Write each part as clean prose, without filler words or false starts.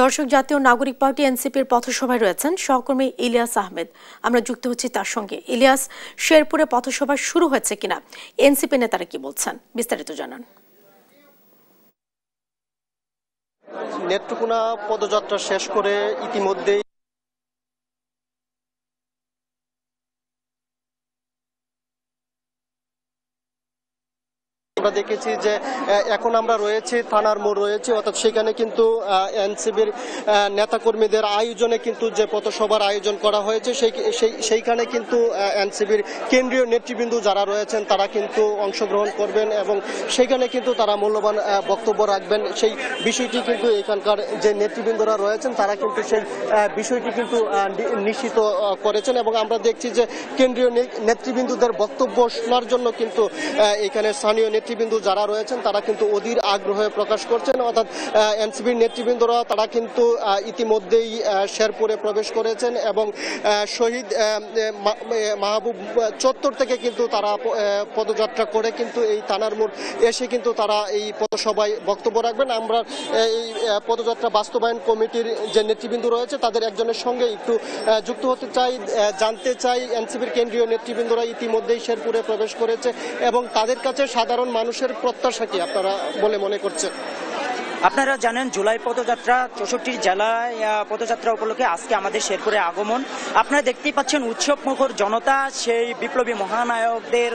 দর্শক, জাতীয় নাগরিক পার্টি এনসিপির পথসভায় রয়েছেন সহকর্মী ইলিয়াস আহমেদ। আমরা যুক্ত হচ্ছি তার সঙ্গে। ইলিয়াস, শেরপুরে পথসভা শুরু হয়েছে কিনা, এনসিপি নেতারা কি বলছেন, বিস্তারিত জানান। নেত্রকোনা পদযাত্রা শেষ করে ইতিমধ্যেই আমরা দেখেছি যে এখন আমরা রয়েছি থানার মোড় রয়েছে, অর্থাৎ সেখানে কিন্তু এনসিপির নেতাকর্মীদের আয়োজনে কিন্তু যে পথসভার আয়োজন করা হয়েছে সেইখানে কিন্তু এনসিপির কেন্দ্রীয় নেতৃবৃন্দ যারা রয়েছেন তারা কিন্তু অংশগ্রহণ করবেন এবং সেখানে কিন্তু তারা মূল্যবান বক্তব্য রাখবেন। সেই বিষয়টি কিন্তু এখানকার যে নেতৃবৃন্দরা রয়েছেন তারা কিন্তু সেই বিষয়টি কিন্তু নিশ্চিত করেছেন এবং আমরা দেখছি যে কেন্দ্রীয় নেতৃবৃন্দদের বক্তব্য শোনার জন্য কিন্তু এখানে স্থানীয় নেতৃবৃন্দ যারা রয়েছেন তারা কিন্তু অধীর আগ্রহ প্রকাশ করছেন। অর্থাৎ এনসিপির নেতৃবৃন্দরা তারা কিন্তু ইতিমধ্যেই শেরপুরে প্রবেশ করেছেন এবং শহীদ মাহবুব চত্বর থেকে কিন্তু তারা পদযাত্রা করে কিন্তু এই থানার মোড় এসে কিন্তু তারা এই পথসভায় বক্তব্য রাখবেন। আমরা এই পদযাত্রা বাস্তবায়ন কমিটির যে নেতৃবৃন্দ রয়েছে তাদের একজনের সঙ্গে একটু যুক্ত হতে চাই, জানতে চাই এনসিপির কেন্দ্রীয় নেতৃবৃন্দরা ইতিমধ্যেই শেরপুরে প্রবেশ করেছে এবং তাদের কাছে সাধারণ মানুষের প্রত্যাশা কি আপনারা বলে মনে করছেন? আপনারা জানেন জুলাই পদযাত্রা 64 জেলায় পদযাত্রা উপলক্ষে আজকে আমাদের শেরপুরে আগমন। আপনারা দেখতেই পাচ্ছেন উৎসব মুখর জনতা সেই বিপ্লবী মহানায়কদের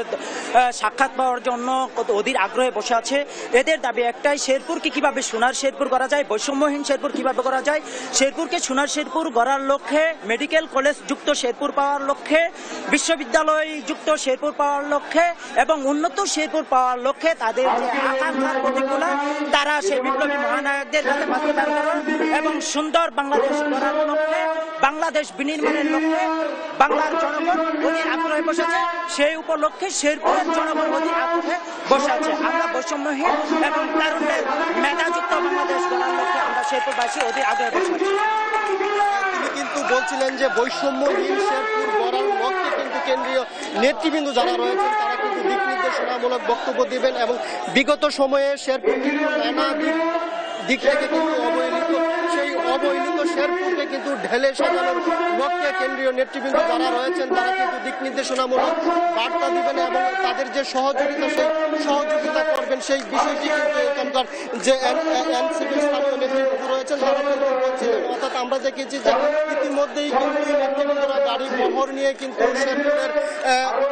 সাক্ষাৎ পাওয়ার জন্য কত অধীর আগ্রহে বসে আছে। এদের দাবি একটাই, শেরপুরকে কিভাবে সোনার শেরপুর করা যায়, বৈষম্যহীন শেরপুর কিভাবে করা যায়, শেরপুরকে সোনার শেরপুর গড়ার লক্ষ্যে, মেডিকেল কলেজ যুক্ত শেরপুর পাওয়ার লক্ষ্যে, বিশ্ববিদ্যালয় যুক্ত শেরপুর পাওয়ার লক্ষ্যে এবং উন্নত শেরপুর পাওয়ার লক্ষ্যে তাদের যে আকাঙ্ক্ষার প্রতিকূলে তারা সেই বিপ্লবী মহানায়কদের কাছে বাস্তবায়ন করেন এবং সুন্দর বাংলাদেশ গড়ার লক্ষ্যে, বাংলাদেশ বিনির্মাণের লক্ষ্যে বাংলার জনগণ অধীর আগ্রহে বসেছে। সেই উপলক্ষে শেরপুরের জনগণ অধীর আগ্রহে বসে আছে। আমরা বৈষম্যহীন এবং তারুণ্যের মেধাযুক্ত বাংলাদেশ গড়ার লক্ষ্যে আমরা শেরপুরবাসী অধীর আগ্রহে বসে আছি। তিনি কিন্তু বলছিলেন যে বৈষম্যহীন শেরপুর গড়ার লক্ষ্যে কিন্তু কেন্দ্রীয় নেতৃবৃন্দ যারা রয়েছেন তারা কিন্তু দিক নির্দেশনামূলক বক্তব্য দিবেন এবং বিগত সময়ে শেরপুর কিন্তু নানা দিক থেকে কিন্তু অবহেলিত, সেই অবহেলিত শেরপুরকে কিন্তু ঢেলে সাজানোর লক্ষ্যে কেন্দ্রীয় নেতৃবৃন্দ যারা রয়েছেন তারা কিন্তু দিক নির্দেশনামূলক বার্তা দিবেন এবং তাদের যে সহযোগিতা সেই সহযোগিতা করবেন। সেই বিষয়টি কিন্তু এখানকার যে এনসিপির স্থানীয় নেতৃবৃন্দ রয়েছেন তারা কিন্তু বলছিলেন। অর্থাৎ আমরা দেখেছি যে ইতিমধ্যেই কিন্তু নেতৃবৃন্দরা গাড়ি বহর নিয়ে কিন্তু শেরপুরের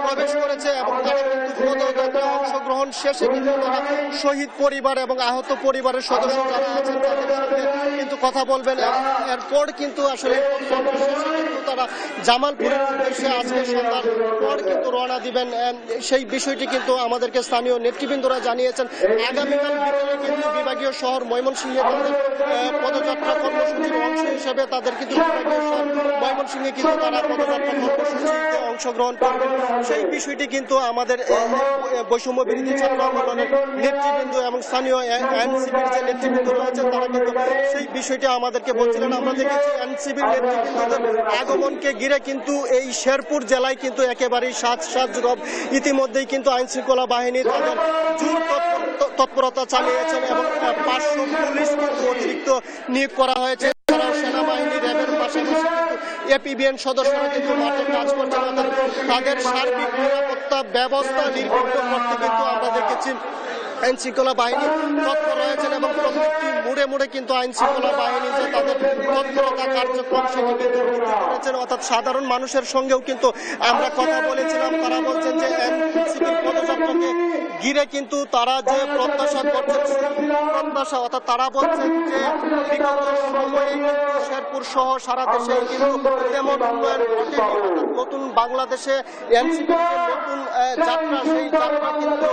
প্রবেশ করেছে এবং তারা কিন্তু পদযাত্রায় অংশগ্রহণ শেষে কিন্তু তারা শহীদ পরিবার এবং আহত পরিবারের সদস্য যারা আছেন তাদের সঙ্গে কিন্তু কথা বলবেন। এরপর কিন্তু আসলে তারা জামালপুরের উদ্দেশ্যে আজকে সন্ধ্যার পর কিন্তু রওনা দিবেন। সেই বিষয়টি কিন্তু আমাদেরকে স্থানীয় নেতৃবৃন্দরা জানিয়েছেন। আগামীকাল বিকেলে কিন্তু বিভাগীয় শহর ময়মনসিংহে তাদের পদযাত্রা কর্মসূচির অংশ হিসেবে তাদের কিন্তু বিভাগীয় শহর ময়মনসিংহে কিন্তু তারা পদযাত্রা কর্মসূচিতে অংশগ্রহণ করবেন। সেই বিষয়টি কিন্তু আমাদের বৈষম্য বিরোধী ছাত্র আন্দোলনের নেতৃবৃন্দ এবং স্থানীয় এনসিপির যে নেতৃবৃন্দ রয়েছেন তারা কিন্তু সেই বিষয়টি আমাদেরকে বলছিলেন। আমরা দেখেছি এনসিপির নেতৃবৃন্দদের আগমনকে ঘিরে কিন্তু এই শেরপুর জেলায় কিন্তু একেবারেই সাজ রব। ইতিমধ্যেই কিন্তু আইন শৃঙ্খলা বাহিনী তাদের জোর তৎপরতা চালিয়েছেন এবং 500 পুলিশ কিন্তু অতিরিক্ত নিয়োগ করা হয়েছে। এছাড়াও সেনাবাহিনী, র্যাবের পাশাপাশি কিন্তু এপিবিএন সদস্যরা কিন্তু মাঠে কাজ করছেন। তাদের সার্বিক নিরাপত্তা ব্যবস্থা নির্বিঘ্ন করতে কিন্তু আমরা দেখেছি আইন শৃঙ্খলা বাহিনী তৎপর রয়েছেন এবং প্রত্যেকটি মোড়ে কিন্তু আইন শৃঙ্খলা বাহিনী যে তাদের তৎপরতা কার্যক্রম সেটি কিন্তু করেছেন। অর্থাৎ সাধারণ মানুষের সঙ্গেও কিন্তু আমরা কথা বলেছিলাম, তারা বলছেন যে এনসিপির পদযাত্রাকে ঘিরে কিন্তু তারা যে প্রত্যাশা করছেন প্রত্যাশা, অর্থাৎ তারা বলছেন যে বিগত সময়ে শেরপুর সহ সারা দেশে কিন্তু তেমন উন্নয়ন ঘটেনি। নতুন বাংলাদেশে এনসিপির যে নতুন যাত্রা সেই যাত্রা কিন্তু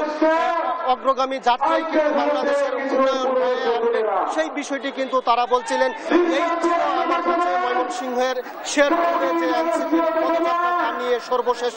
অগ্রগামী যাত্রায় কিন্তু বাংলাদেশের উন্নয়ন হয়ে আসবে, সেই বিষয়টি কিন্তু তারা বলছিলেন। এই ছিল আমার কাছে ময়মনসিংহের শেরপুরে যে এনসিপির পদযাত্রা নিয়ে সর্বশেষ